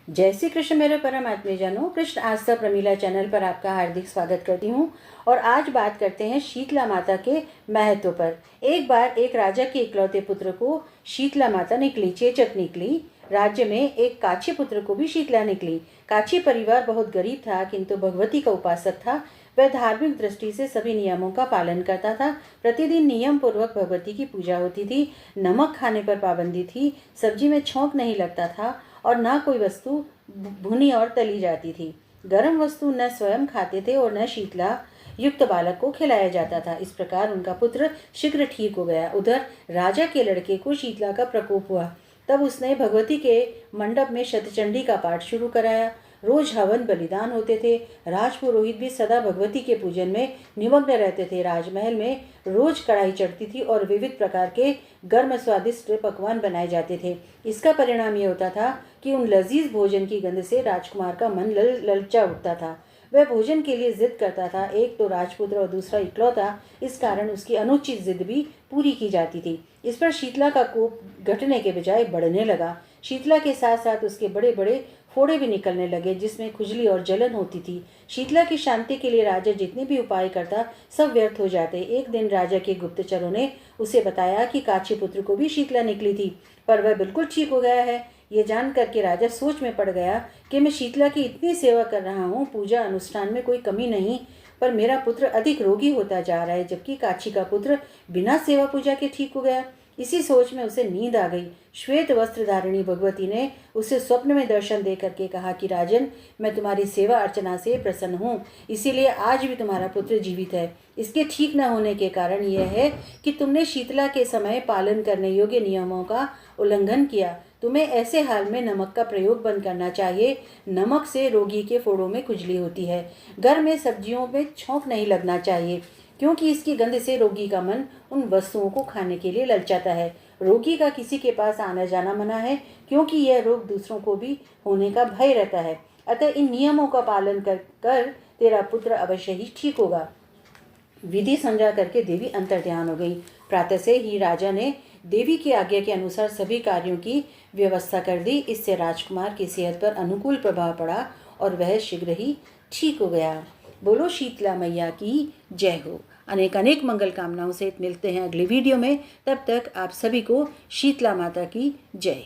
जय श्री कृष्ण मेरे परम आत्मीयजनों। कृष्ण आस्था प्रमीला चैनल पर आपका हार्दिक स्वागत करती हूँ। और आज बात करते हैं शीतला माता के महत्व पर। एक बार एक राजा के इकलौते पुत्र को शीतला माता निकली, चेचक निकली। राज्य में एक काछी पुत्र को भी शीतला निकली। काछी परिवार बहुत गरीब था, किंतु भगवती का उपासक था। वह धार्मिक दृष्टि से सभी नियमों का पालन करता था। प्रतिदिन नियम पूर्वक भगवती की पूजा होती थी। नमक खाने पर पाबंदी थी। सब्जी में छोंक नहीं लगता था और न कोई वस्तु भुनी और तली जाती थी। गर्म वस्तु न स्वयं खाते थे और न शीतला युक्त बालक को खिलाया जाता था। इस प्रकार उनका पुत्र शीघ्र ठीक हो गया। उधर राजा के लड़के को शीतला का प्रकोप हुआ। तब उसने भगवती के मंडप में शतचंडी का पाठ शुरू कराया। रोज हवन बलिदान होते थे। राजपुरोहित भी सदा भगवती के पूजन में निमग्न रहते थे। राजमहल में रोज कढ़ाई चढ़ती थी और विविध प्रकार के गर्म स्वादिष्ट पकवान बनाए जाते थे। इसका परिणाम ये होता था कि उन लजीज भोजन की गंध से राजकुमार का मन ललचा उठता था। वह भोजन के लिए जिद करता था। एक तो राजपुत्र और दूसरा इकलौता, इस कारण उसकी अनुचित जिद भी पूरी की जाती थी। इस पर शीतला का कोप घटने के बजाय बढ़ने लगा। शीतला के साथ साथ उसके बड़े बड़े फोड़े भी निकलने लगे, जिसमें खुजली और जलन होती थी। शीतला की शांति के लिए राजा जितने भी उपाय करता, सब व्यर्थ हो जाते। एक दिन राजा के गुप्तचरों ने उसे बताया कि काछी पुत्र को भी शीतला निकली थी, पर वह बिल्कुल ठीक हो गया है। ये जान करके राजा सोच में पड़ गया कि मैं शीतला की इतनी सेवा कर रहा हूँ, पूजा अनुष्ठान में कोई कमी नहीं, पर मेरा पुत्र अधिक रोगी होता जा रहा है, जबकि काछी का पुत्र बिना सेवा पूजा के ठीक हो गया। इसी सोच में उसे नींद आ गई। श्वेत वस्त्र धारिणी भगवती ने उसे स्वप्न में दर्शन दे करके कहा कि राजन, मैं तुम्हारी सेवा अर्चना से प्रसन्न हूँ, इसीलिए आज भी तुम्हारा पुत्र जीवित है। इसके ठीक न होने के कारण यह है कि तुमने शीतला के समय पालन करने योग्य नियमों का उल्लंघन किया। तुम्हें ऐसे हाल में नमक का प्रयोग बंद करना चाहिए। नमक से रोगी के फोड़ों में खुजली होती है। घर में सब्जियों में छोंक नहीं लगना चाहिए, क्योंकि इसकी गंध से रोगी का मन उन वस्तुओं को खाने के लिए ललचाता है। रोगी का किसी के पास आना जाना मना है, क्योंकि यह रोग दूसरों को भी होने का भय रहता है। अतः इन नियमों का पालन कर तेरा पुत्र अवश्य ही ठीक होगा। विधि समझा करके देवी अंतर्ध्यान हो गई। प्रातः से ही राजा ने देवी की आज्ञा के अनुसार सभी कार्यों की व्यवस्था कर दी। इससे राजकुमार की सेहत पर अनुकूल प्रभाव पड़ा और वह शीघ्र ही ठीक हो गया। बोलो शीतला मैया की जय हो। अनेक अनेक मंगल कामनाओं से मिलते हैं अगली वीडियो में। तब तक आप सभी को शीतला माता की जय।